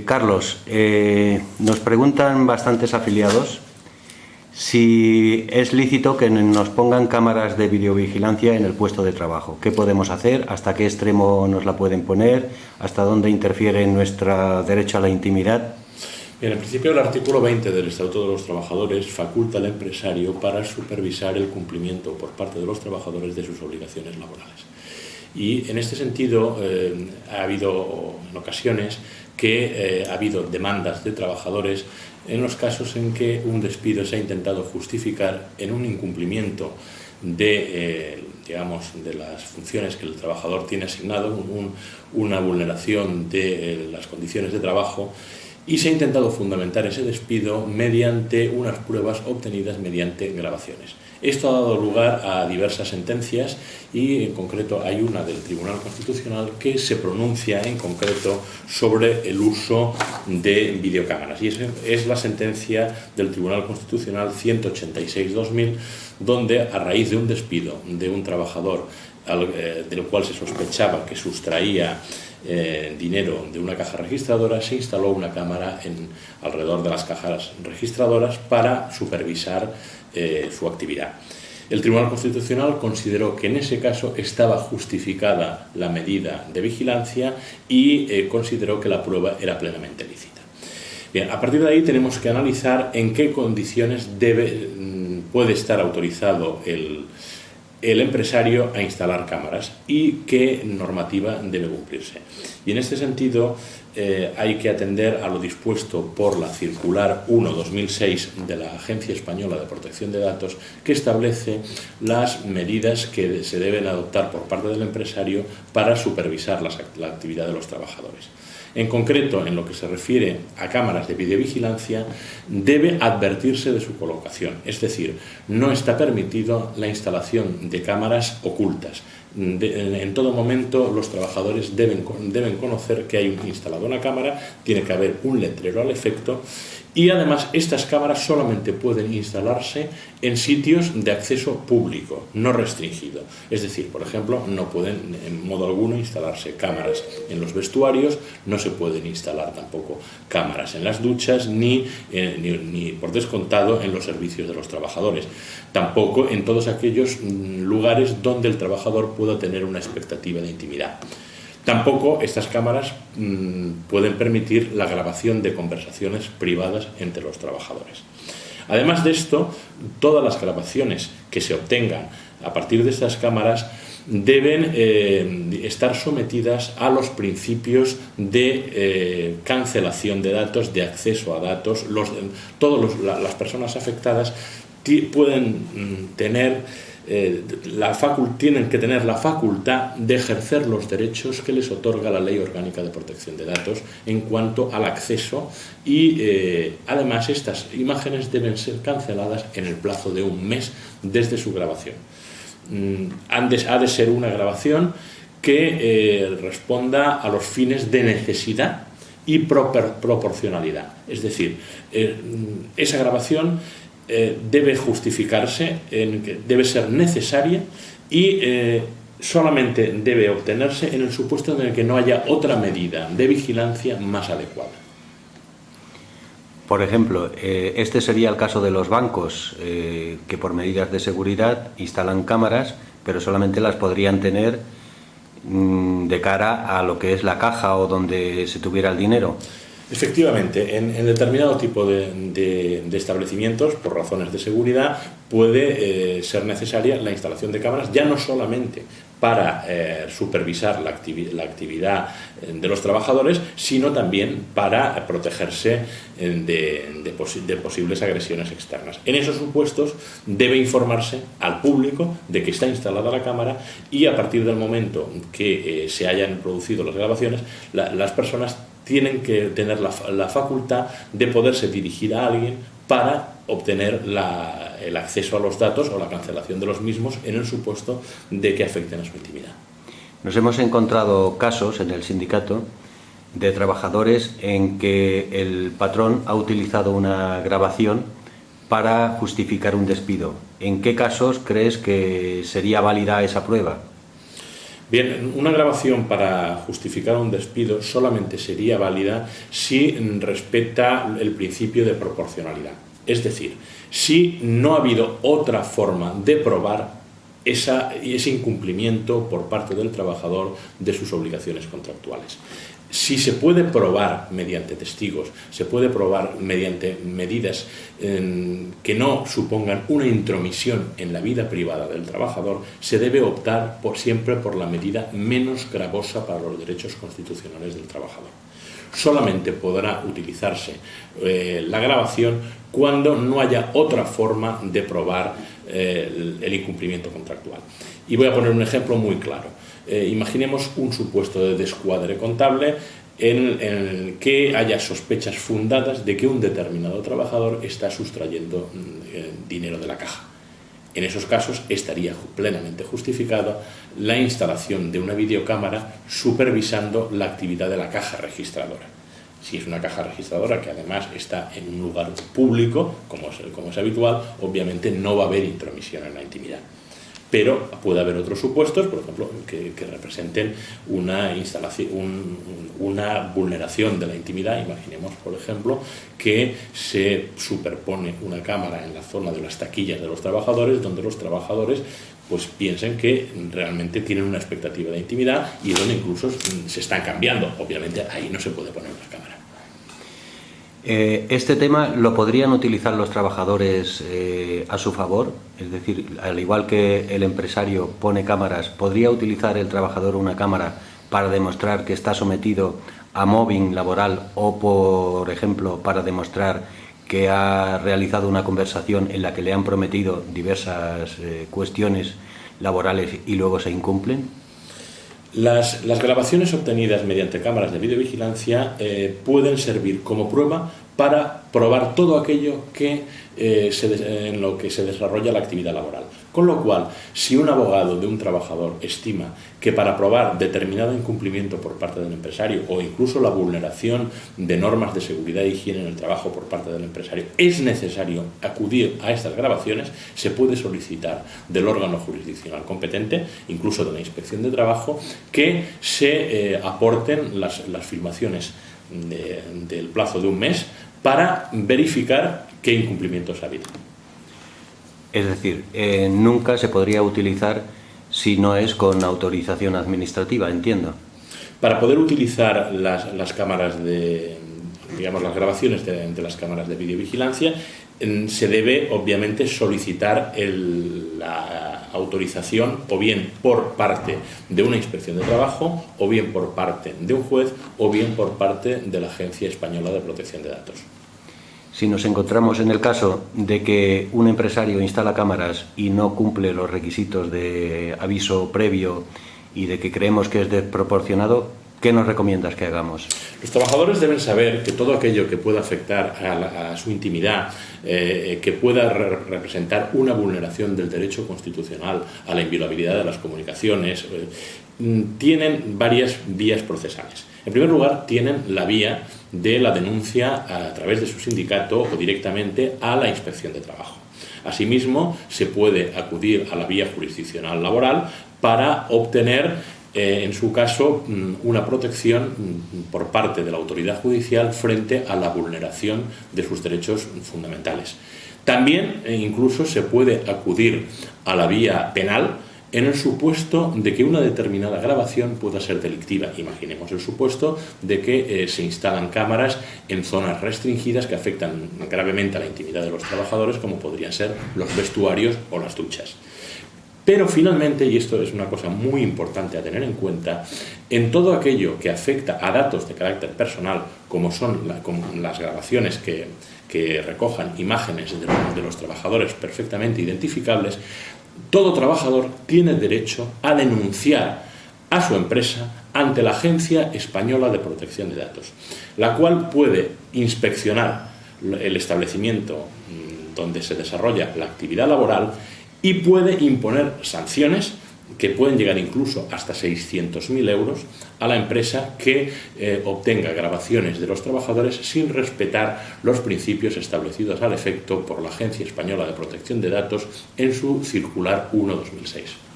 Carlos, nos preguntan bastantes afiliados si es lícito que nos pongan cámaras de videovigilancia en el puesto de trabajo. ¿Qué podemos hacer? ¿Hasta qué extremo nos la pueden poner? ¿Hasta dónde interfiere en nuestro derecho a la intimidad? Bien, en principio el artículo 20 del Estatuto de los Trabajadores faculta al empresario para supervisar el cumplimiento por parte de los trabajadores de sus obligaciones laborales. Y en este sentido ha habido en ocasiones que ha habido demandas de trabajadores en los casos en que un despido se ha intentado justificar en un incumplimiento de las funciones que el trabajador tiene asignado, una vulneración de las condiciones de trabajo, y se ha intentado fundamentar ese despido mediante unas pruebas obtenidas mediante grabaciones. Esto ha dado lugar a diversas sentencias y en concreto hay una del Tribunal Constitucional que se pronuncia en concreto sobre el uso de videocámaras, y es la sentencia del Tribunal Constitucional 186/2000, donde a raíz de un despido de un trabajador del cual se sospechaba que sustraía dinero de una caja registradora, se instaló una cámara alrededor de las cajas registradoras para supervisar su actividad. El Tribunal Constitucional consideró que en ese caso estaba justificada la medida de vigilancia y consideró que la prueba era plenamente lícita. Bien, a partir de ahí tenemos que analizar en qué condiciones puede estar autorizado el empresario a instalar cámaras y qué normativa debe cumplirse. Y en este sentido hay que atender a lo dispuesto por la Circular 1/2006 de la Agencia Española de Protección de Datos, que establece las medidas que se deben adoptar por parte del empresario para supervisar la actividad de los trabajadores. En concreto, en lo que se refiere a cámaras de videovigilancia, debe advertirse de su colocación, es decir, no está permitido la instalación de cámaras ocultas. En todo momento los trabajadores deben conocer que hay instalada una cámara, tiene que haber un letrero al efecto, y además estas cámaras solamente pueden instalarse en sitios de acceso público, no restringido. Es decir, por ejemplo, no pueden en modo alguno instalarse cámaras en los vestuarios, no se pueden instalar tampoco cámaras en las duchas, ni por descontado en los servicios de los trabajadores. Tampoco en todos aquellos lugares donde el trabajador pueda tener una expectativa de intimidad. Tampoco estas cámaras pueden permitir la grabación de conversaciones privadas entre los trabajadores. Además de esto, todas las grabaciones que se obtengan a partir de estas cámaras deben estar sometidas a los principios de cancelación de datos, de acceso a datos. Las personas afectadas pueden tienen que tener la facultad de ejercer los derechos que les otorga la Ley Orgánica de Protección de Datos en cuanto al acceso, y además estas imágenes deben ser canceladas en el plazo de un mes desde su grabación. Ha de ser una grabación que responda a los fines de necesidad y proporcionalidad, es decir, esa grabación debe justificarse, debe ser necesaria y solamente debe obtenerse en el supuesto en el que no haya otra medida de vigilancia más adecuada. Por ejemplo, este sería el caso de los bancos que por medidas de seguridad instalan cámaras, pero solamente las podrían tener de cara a lo que es la caja o donde se tuviera el dinero. Efectivamente, en determinado tipo de establecimientos, por razones de seguridad, puede ser necesaria la instalación de cámaras, ya no solamente para supervisar la actividad de los trabajadores, sino también para protegerse de posibles agresiones externas. En esos supuestos debe informarse al público de que está instalada la cámara, y a partir del momento que se hayan producido las grabaciones, las personas tienen que tener la facultad de poderse dirigir a alguien para obtener el acceso a los datos o la cancelación de los mismos en el supuesto de que afecten a su intimidad. Nos hemos encontrado casos en el sindicato de trabajadores en que el patrón ha utilizado una grabación para justificar un despido. ¿En qué casos crees que sería válida esa prueba? Bien, una grabación para justificar un despido solamente sería válida si respeta el principio de proporcionalidad. Es decir, si no ha habido otra forma de probar ese incumplimiento por parte del trabajador de sus obligaciones contractuales. Si se puede probar mediante testigos, se puede probar mediante medidas que no supongan una intromisión en la vida privada del trabajador, se debe optar siempre por la medida menos gravosa para los derechos constitucionales del trabajador. Solamente podrá utilizarse la grabación cuando no haya otra forma de probar el incumplimiento contractual. Y voy a poner un ejemplo muy claro. Imaginemos un supuesto de descuadre contable en el que haya sospechas fundadas de que un determinado trabajador está sustrayendo dinero de la caja. En esos casos estaría plenamente justificada la instalación de una videocámara supervisando la actividad de la caja registradora. Si es una caja registradora que además está en un lugar público, como es habitual, obviamente no va a haber intromisión en la intimidad. Pero puede haber otros supuestos, por ejemplo, que representen una vulneración de la intimidad. Imaginemos, por ejemplo, que se superpone una cámara en la zona de las taquillas de los trabajadores, donde los trabajadores pues piensen que realmente tienen una expectativa de intimidad y donde incluso se están cambiando. Obviamente ahí no se puede poner las cámaras. Este tema lo podrían utilizar los trabajadores a su favor, es decir, al igual que el empresario pone cámaras, ¿podría utilizar el trabajador una cámara para demostrar que está sometido a mobbing laboral o, por ejemplo, para demostrar que ha realizado una conversación en la que le han prometido diversas cuestiones laborales y luego se incumplen? Las grabaciones obtenidas mediante cámaras de videovigilancia pueden servir como prueba para probar todo aquello en lo que se desarrolla la actividad laboral. Con lo cual, si un abogado de un trabajador estima que para probar determinado incumplimiento por parte del empresario o incluso la vulneración de normas de seguridad e higiene en el trabajo por parte del empresario es necesario acudir a estas grabaciones, se puede solicitar del órgano jurisdiccional competente, incluso de la Inspección de Trabajo, que se aporten las filmaciones del plazo de un mes para verificar qué incumplimientos ha habido. Es decir, nunca se podría utilizar si no es con autorización administrativa, entiendo. Para poder utilizar las cámaras las grabaciones de las cámaras de videovigilancia, se debe obviamente solicitar la autorización o bien por parte de una inspección de trabajo, o bien por parte de un juez, o bien por parte de la Agencia Española de Protección de Datos. Si nos encontramos en el caso de que un empresario instala cámaras y no cumple los requisitos de aviso previo y de que creemos que es desproporcionado, ¿qué nos recomiendas que hagamos? Los trabajadores deben saber que todo aquello que pueda afectar a su intimidad, que pueda representar una vulneración del derecho constitucional a la inviolabilidad de las comunicaciones, tienen varias vías procesales. En primer lugar, tienen la vía de la denuncia a través de su sindicato o directamente a la Inspección de Trabajo. Asimismo, se puede acudir a la vía jurisdiccional laboral para obtener, en su caso, una protección por parte de la autoridad judicial frente a la vulneración de sus derechos fundamentales. También, incluso, se puede acudir a la vía penal en el supuesto de que una determinada grabación pueda ser delictiva. Imaginemos el supuesto de que se instalan cámaras en zonas restringidas que afectan gravemente a la intimidad de los trabajadores, como podrían ser los vestuarios o las duchas. Pero finalmente, y esto es una cosa muy importante a tener en cuenta, en todo aquello que afecta a datos de carácter personal, como son las grabaciones que recojan imágenes de los trabajadores perfectamente identificables, todo trabajador tiene derecho a denunciar a su empresa ante la Agencia Española de Protección de Datos, la cual puede inspeccionar el establecimiento donde se desarrolla la actividad laboral y puede imponer sanciones que pueden llegar incluso hasta 600.000 euros a la empresa que obtenga grabaciones de los trabajadores sin respetar los principios establecidos al efecto por la Agencia Española de Protección de Datos en su circular 1/2006.